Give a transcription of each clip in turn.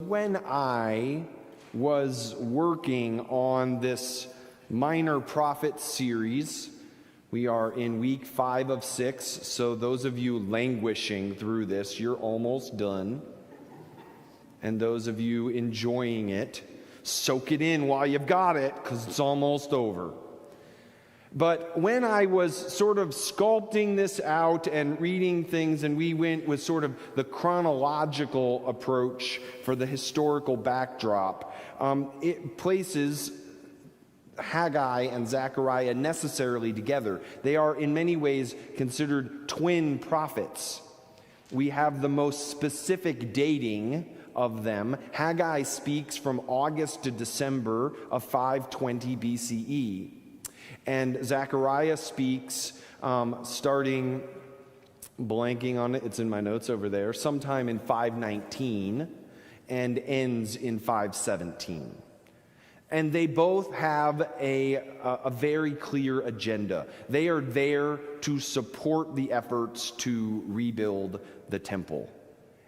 when I was working on this Minor Prophet series, we are in week 5 of 6, so those of you languishing through this, you're almost done. And those of you enjoying it, soak it in while you've got it, because it's almost over. But when I was sort of sculpting this out and reading things, and we went with sort of the chronological approach for the historical backdrop, it places Haggai and Zechariah necessarily together. They are in many ways considered twin prophets. We have the most specific dating of them. Haggai speaks from August to December of 520 BCE. And Zechariah speaks starting, blanking on it, it's in my notes over there, sometime in 519 and ends in 517. And they both have a very clear agenda. They are there to support the efforts to rebuild the temple.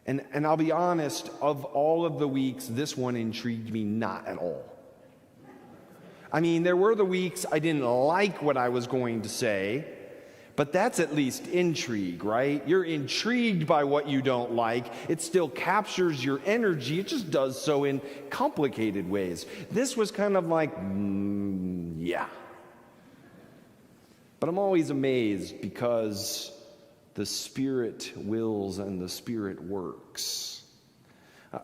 And I'll be honest, of all of the weeks, this one intrigued me not at all. I mean, there were the weeks I didn't like what I was going to say, but that's at least intrigue, right? You're intrigued by what you don't like. It still captures your energy. It just does so in complicated ways. This was kind of like, yeah. But I'm always amazed because the Spirit wills and the Spirit works.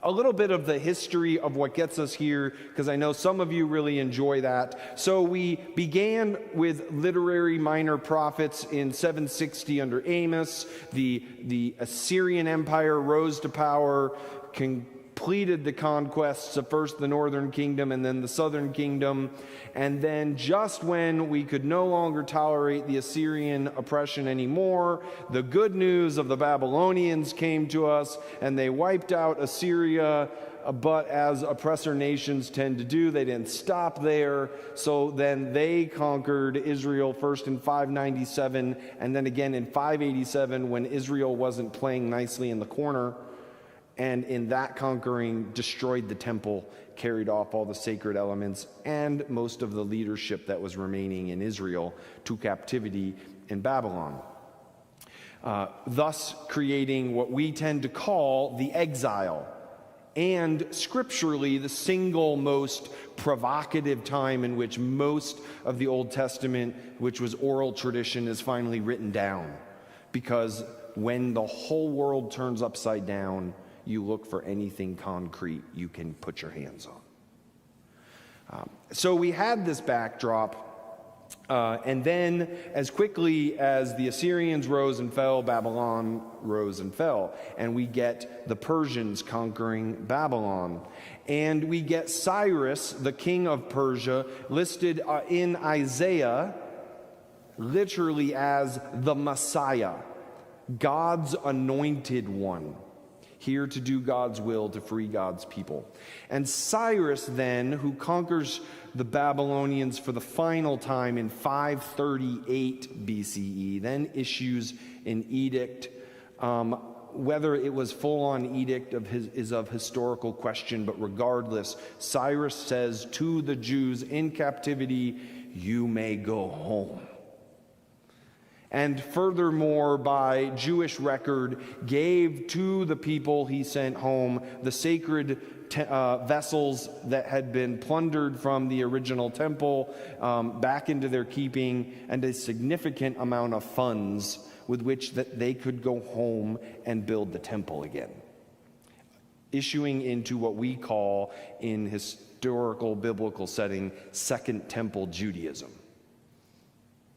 A little bit of the history of what gets us here, because I know some of you really enjoy that. So we began with literary minor prophets in 760 under Amos. The Assyrian Empire rose to power, completed the conquests of first the northern kingdom and then the southern kingdom. And then just when we could no longer tolerate the Assyrian oppression anymore, the good news of the Babylonians came to us, and they wiped out Assyria. But as oppressor nations tend to do, they didn't stop there. So then they conquered Israel first in 597 and then again in 587 when Israel wasn't playing nicely in the corner. And in that conquering, destroyed the temple, carried off all the sacred elements and most of the leadership that was remaining in Israel to captivity in Babylon. Thus creating what we tend to call the exile, and scripturally the single most provocative time in which most of the Old Testament, which was oral tradition, is finally written down. Because when the whole world turns upside down, you look for anything concrete you can put your hands on. So we had this backdrop, and then as quickly as the Assyrians rose and fell, Babylon rose and fell. And we get the Persians conquering Babylon. And we get Cyrus, the king of Persia, listed in Isaiah literally as the Messiah, God's anointed one, here to do God's will, to free God's people. And Cyrus then, who conquers the Babylonians for the final time in 538 BCE, then issues an edict. Whether it was full-on edict is of historical question, but regardless, Cyrus says to the Jews in captivity, you may go home. And furthermore, by Jewish record, gave to the people he sent home the sacred vessels that had been plundered from the original temple back into their keeping, and a significant amount of funds with which that they could go home and build the temple again, issuing into what we call, in historical biblical setting, Second Temple Judaism.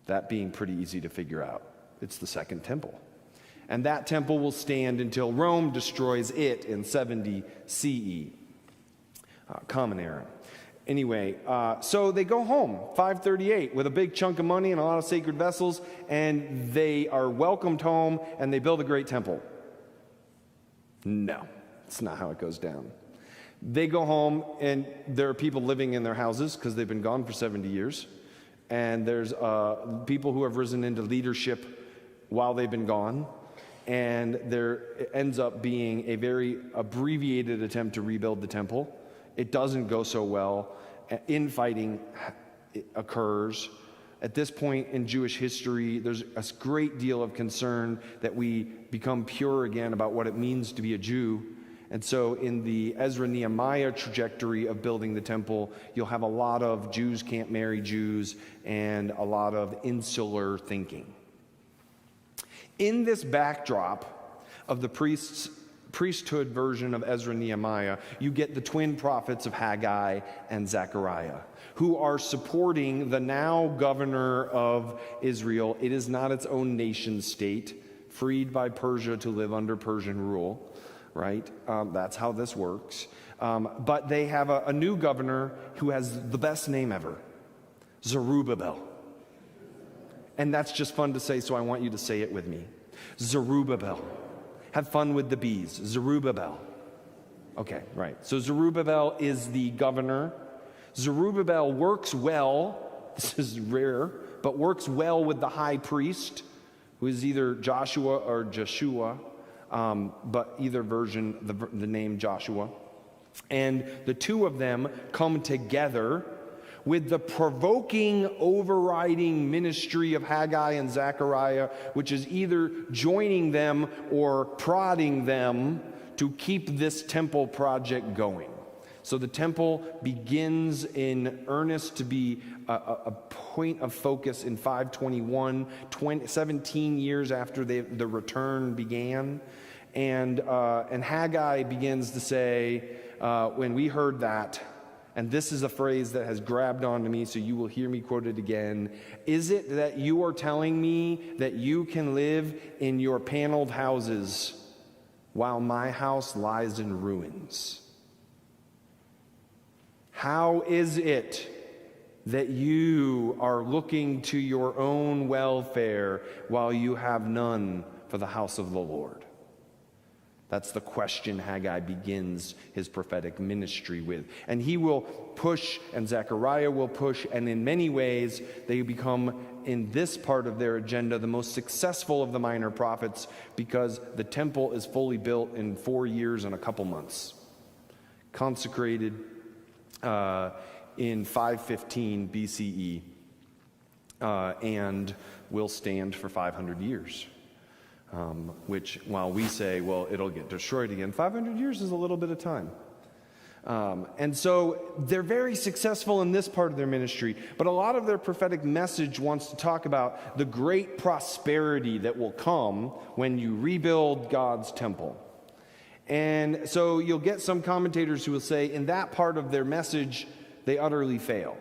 That being pretty easy to figure out. It's the Second Temple. And that temple will stand until Rome destroys it in 70 CE. Common Era. Anyway, so they go home, 538, with a big chunk of money and a lot of sacred vessels, and they are welcomed home, and they build a great temple. No, it's not how it goes down. They go home, and there are people living in their houses because they've been gone for 70 years. And there's people who have risen into leadership while they've been gone. and there ends up being a very abbreviated attempt to rebuild the temple. It doesn't go so well. Infighting occurs. At this point in Jewish history, there's a great deal of concern that we become pure again about what it means to be a Jew. And so in the Ezra-Nehemiah trajectory of building the temple, you'll have a lot of Jews can't marry Jews and a lot of insular thinking. In this backdrop of the priesthood version of Ezra-Nehemiah, you get the twin prophets of Haggai and Zechariah, who are supporting the now governor of Israel. It is not its own nation state, freed by Persia to live under Persian rule, right? That's how this works. But they have a new governor who has the best name ever, Zerubbabel. And that's just fun to say, so I want you to say it with me. Zerubbabel. Have fun with the B's. Zerubbabel. Okay, right. So Zerubbabel is the governor. Zerubbabel works well, this is rare, but works well with the high priest, who is either Joshua or Jeshua, but either version, the name Joshua. And the two of them come together with the provoking, overriding ministry of Haggai and Zechariah, which is either joining them or prodding them to keep this temple project going. So the temple begins in earnest to be a point of focus in 521, 17 years after the return began. And Haggai begins to say, when we heard that, and this is a phrase that has grabbed onto me, so you will hear me quote it again. Is it that you are telling me that you can live in your paneled houses while my house lies in ruins? How is it that you are looking to your own welfare while you have none for the house of the Lord? That's the question Haggai begins his prophetic ministry with. And he will push, and Zechariah will push, and in many ways, they become, in this part of their agenda, the most successful of the minor prophets, because the temple is fully built in 4 years and a couple months. Consecrated in 515 BCE, and will stand for 500 years. Which, while we say, well, it'll get destroyed again, 500 years is a little bit of time. And so they're very successful in this part of their ministry, but a lot of their prophetic message wants to talk about the great prosperity that will come when you rebuild God's temple. And so you'll get some commentators who will say in that part of their message, they utterly fail.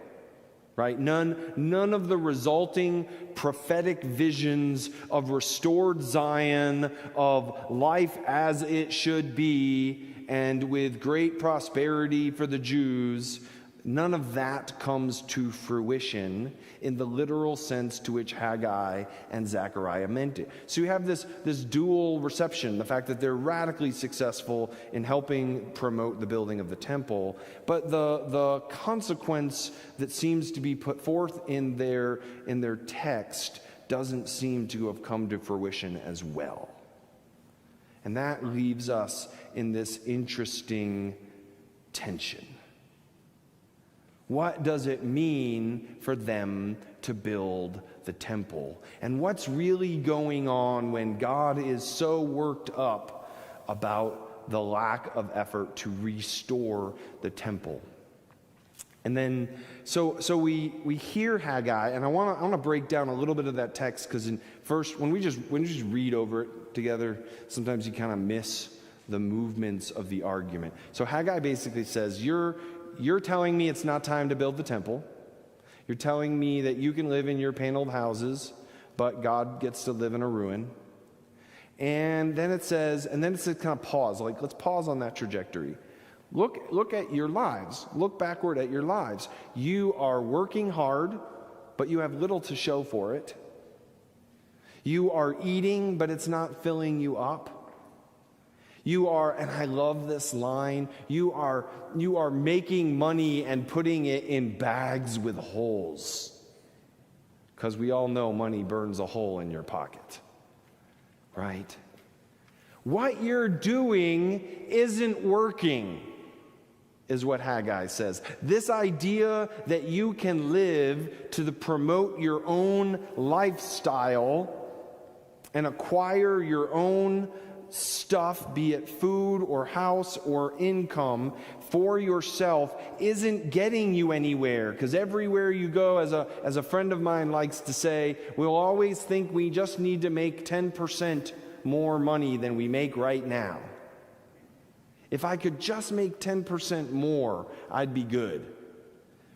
Right? None of the resulting prophetic visions of restored Zion, of life as it should be, and with great prosperity for the Jews, none of that comes to fruition in the literal sense to which Haggai and Zechariah meant it. So you have this dual reception, the fact that they're radically successful in helping promote the building of the temple, but the consequence that seems to be put forth in their text doesn't seem to have come to fruition as well. And that leaves us in this interesting tension. What does it mean for them to build the temple? And what's really going on when God is so worked up about the lack of effort to restore the temple? And then, so we hear Haggai, and I want to break down a little bit of that text, because when you just read over it together, sometimes you kind of miss the movements of the argument. So Haggai basically says, You're telling me it's not time to build the temple. You're telling me that you can live in your paneled houses, but God gets to live in a ruin. And then it says kind of pause, like let's pause on that trajectory. Look at your lives. Look backward at your lives. You are working hard, but you have little to show for it. You are eating, but it's not filling you up. You are, and I love this line, you are making money and putting it in bags with holes. Because we all know money burns a hole in your pocket, right? What you're doing isn't working, is what Haggai says. This idea that you can live to promote your own lifestyle and acquire your own stuff, be it food or house or income, for yourself isn't getting you anywhere. Because everywhere you go, as a friend of mine likes to say, we'll always think we just need to make 10% more money than we make right now. If I could just make 10% more, I'd be good.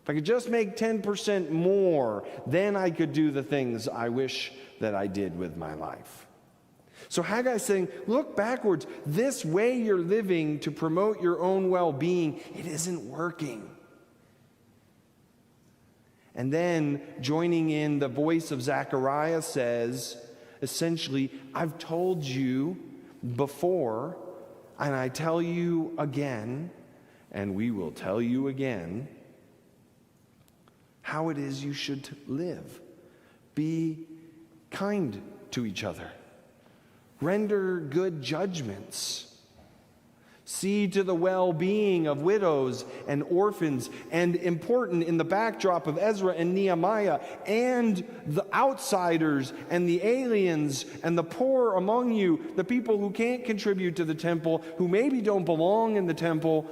If I could just make 10% more, then I could do the things I wish that I did with my life. So Haggai's saying, look backwards. This way you're living to promote your own well-being, it isn't working. And then joining in the voice of Zechariah says, essentially, I've told you before, and I tell you again, and we will tell you again, how it is you should live. Be kind to each other. Render good judgments. See to the well-being of widows and orphans, and important in the backdrop of Ezra and Nehemiah, and the outsiders and the aliens and the poor among you, the people who can't contribute to the temple, who maybe don't belong in the temple,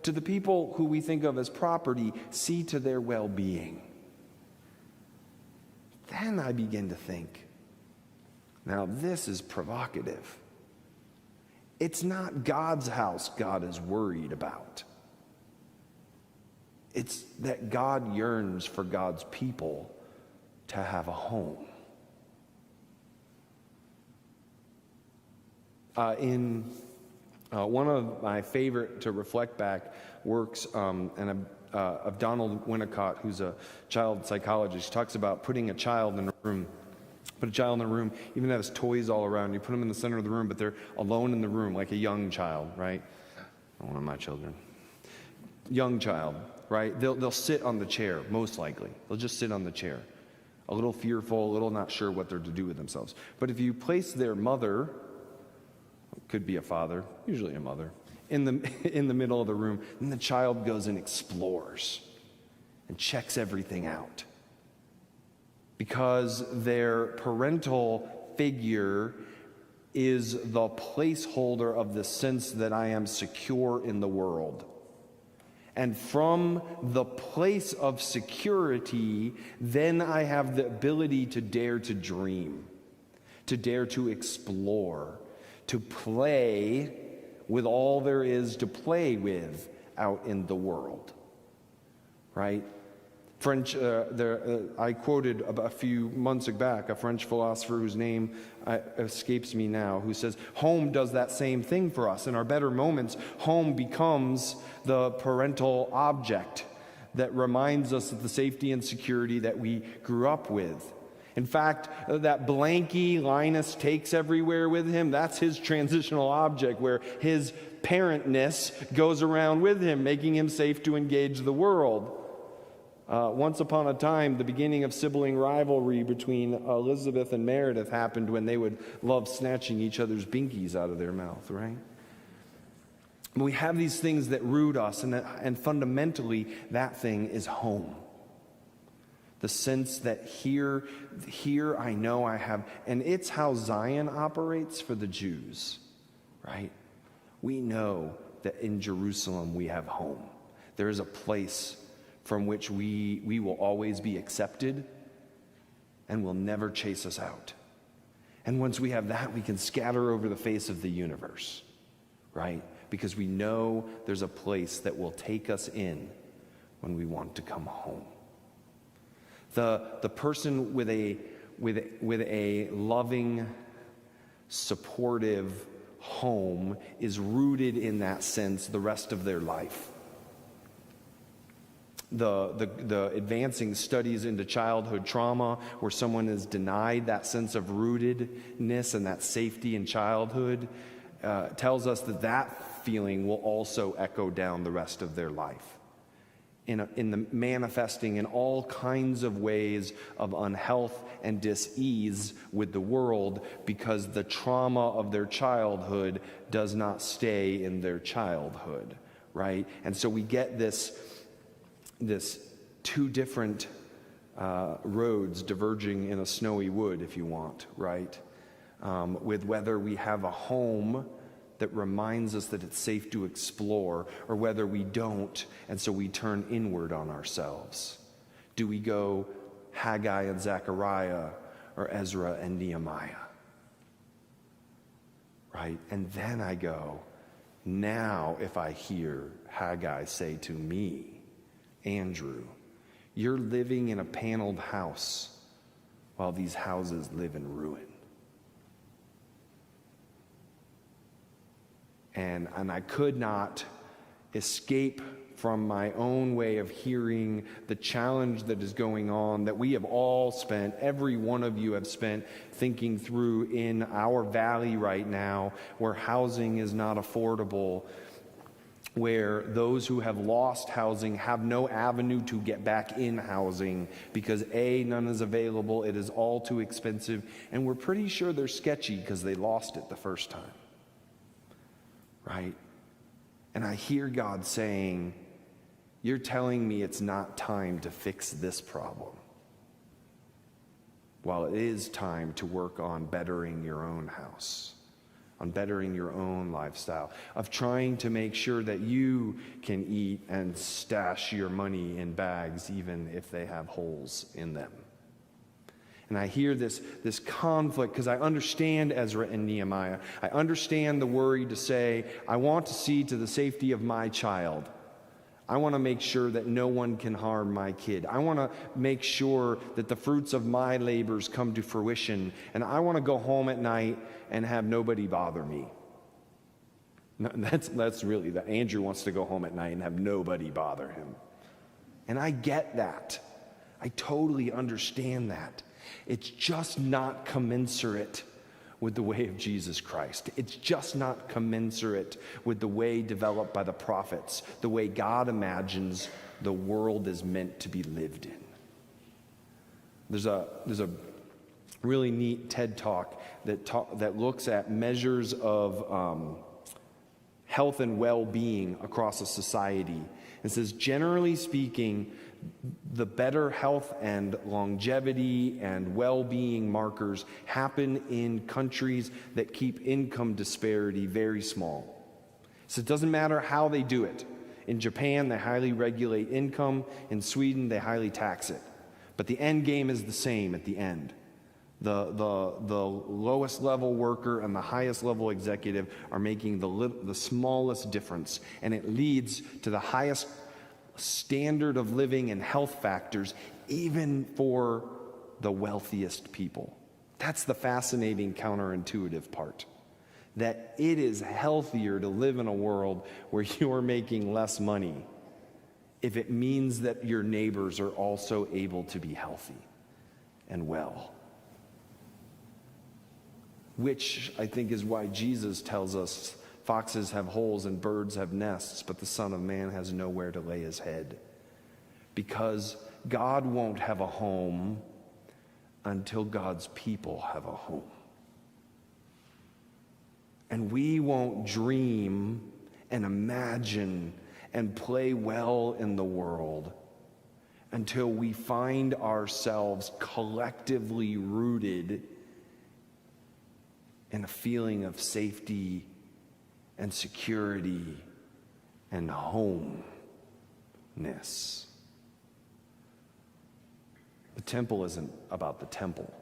to the people who we think of as property. See to their well-being. Then I begin to think, now this is provocative. It's not God's house God is worried about. It's that God yearns for God's people to have a home. In one of my favorite to reflect back works of Donald Winnicott, who's a child psychologist, talks about putting a child in a room. Put a child in a room, even have his toys all around. You put them in the center of the room, but they're alone in the room, like a young child, right? Not one of my children. Young child, right? They'll sit on the chair, most likely. They'll just sit on the chair, a little fearful, a little not sure what they're to do with themselves. But if you place their mother, could be a father, usually a mother, in the middle of the room, then the child goes and explores and checks everything out. Because their parental figure is the placeholder of the sense that I am secure in the world. And from the place of security, then I have the ability to dare to dream, to dare to explore, to play with all there is to play with out in the world, right? I quoted a few months back a French philosopher whose name escapes me now, who says, home does that same thing for us. In our better moments, home becomes the parental object that reminds us of the safety and security that we grew up with. In fact, that blankie Linus takes everywhere with him, that's his transitional object, where his parentness goes around with him, making him safe to engage the world. Once upon a time, the beginning of sibling rivalry between Elizabeth and Meredith happened when they would love snatching each other's binkies out of their mouth, right? We have these things that root us, and fundamentally, that thing is home. The sense that here I know I have, and it's how Zion operates for the Jews, right? We know that in Jerusalem we have home. There is a place from which we will always be accepted and will never chase us out. And once we have that, we can scatter over the face of the universe, right? Because we know there's a place that will take us in when we want to come home. The person with a loving, supportive home is rooted in that sense the rest of their life. The advancing studies into childhood trauma, where someone is denied that sense of rootedness and that safety in childhood, tells us that feeling will also echo down the rest of their life. in the manifesting in all kinds of ways of unhealth and dis-ease with the world, because the trauma of their childhood does not stay in their childhood, right? And so we get this two different roads diverging in a snowy wood, if you want, right? With whether we have a home that reminds us that it's safe to explore, or whether we don't, and so we turn inward on ourselves. Do we go Haggai and Zechariah, or Ezra and Nehemiah? Right? And then I go, now if I hear Haggai say to me, Andrew, you're living in a paneled house while these houses live in ruin. And I could not escape from my own way of hearing the challenge that is going on, that we have all spent, every one of you have spent, thinking through in our valley right now, where housing is not affordable, where those who have lost housing have no avenue to get back in housing because A, none is available, it is all too expensive, and we're pretty sure they're sketchy because they lost it the first time. Right? And I hear God saying, you're telling me it's not time to fix this problem, while it is time to work on bettering your own house, on bettering your own lifestyle, of trying to make sure that you can eat and stash your money in bags even if they have holes in them. And I hear this conflict because I understand Ezra and Nehemiah. I understand the worry to say, I want to see to the safety of my child. I want to make sure that no one can harm my kid. I want to make sure that the fruits of my labors come to fruition. And I want to go home at night and have nobody bother me. No, that's really that. Andrew wants to go home at night and have nobody bother him. And I get that. I totally understand that. It's just not commensurate with the way of Jesus Christ. It's just not commensurate with the way developed by the prophets, the way God imagines the world is meant to be lived in. There's a really neat TED Talk that looks at measures of health and well-being across a society. It says, generally speaking, the better health and longevity and well-being markers happen in countries that keep income disparity very small. So it doesn't matter how they do it. In Japan, they highly regulate income. In Sweden, they highly tax it. But the end game is the same at the end. The lowest level worker and the highest level executive are making the smallest difference, and it leads to the highest standard of living and health factors, even for the wealthiest people. That's the fascinating counterintuitive part. That it is healthier to live in a world where you are making less money if it means that your neighbors are also able to be healthy and well. Which I think is why Jesus tells us foxes have holes and birds have nests, but the Son of Man has nowhere to lay his head. Because God won't have a home until God's people have a home. And we won't dream and imagine and play well in the world until we find ourselves collectively rooted in a feeling of safety and security and homeness. The temple isn't about the temple.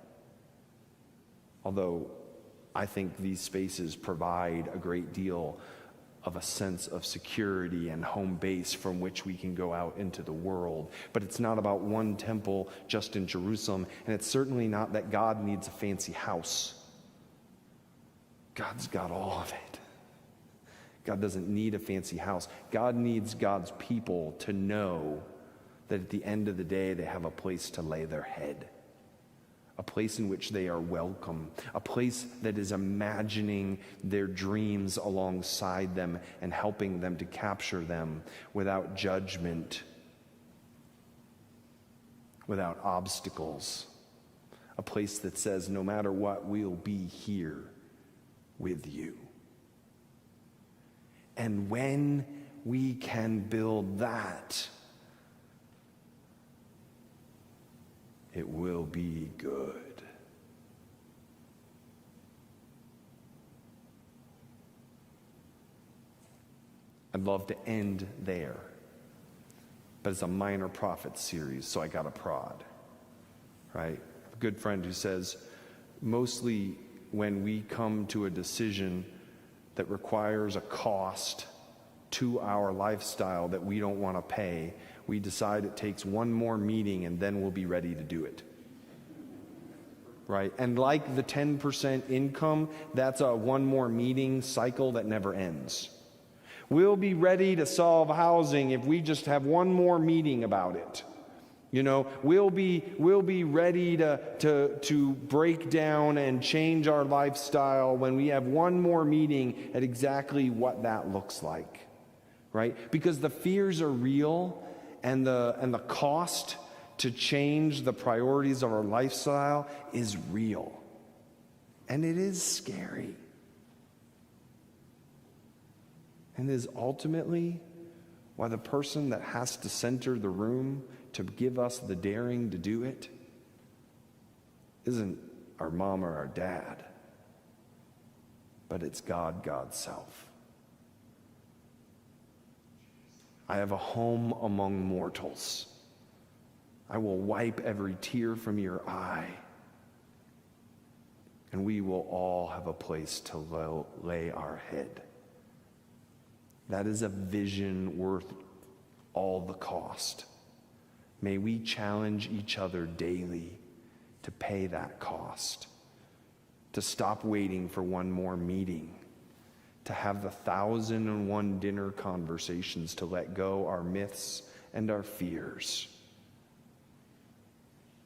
Although I think these spaces provide a great deal of a sense of security and home base from which we can go out into the world. But it's not about one temple just in Jerusalem, and it's certainly not that God needs a fancy house. God's got all of it. God doesn't need a fancy house. God needs God's people to know that at the end of the day, they have a place to lay their head, a place in which they are welcome, a place that is imagining their dreams alongside them and helping them to capture them without judgment without obstacles. A place that says, no matter what, we'll be here with you. And when we can build that, it will be good. I'd love to end there, but it's a minor prophet series, so I got a prod, right? A good friend who says, mostly when we come to a decision that requires a cost to our lifestyle that we don't want to pay, we decide it takes one more meeting and then we'll be ready to do it. Right? And like the 10% income, that's a one more meeting cycle that never ends. We'll be ready to solve housing if we just have one more meeting about it. You know, we'll be ready to break down and change our lifestyle when we have one more meeting at exactly what that looks like. Right? Because the fears are real, and the cost to change the priorities of our lifestyle is real. And it is scary. And is ultimately why the person that has to center the room to give us the daring to do it isn't our mom or our dad, but it's God's self. I have a home among mortals. I will wipe every tear from your eye, and we will all have a place to lay our head. That is a vision worth all the cost. May we challenge each other daily to pay that cost, to stop waiting for one more meeting, to have the 1,001 dinner conversations, to let go our myths and our fears,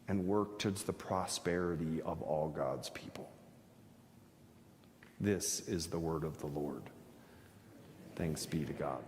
and work towards the prosperity of all God's people. This is the word of the Lord. Thanks be to God.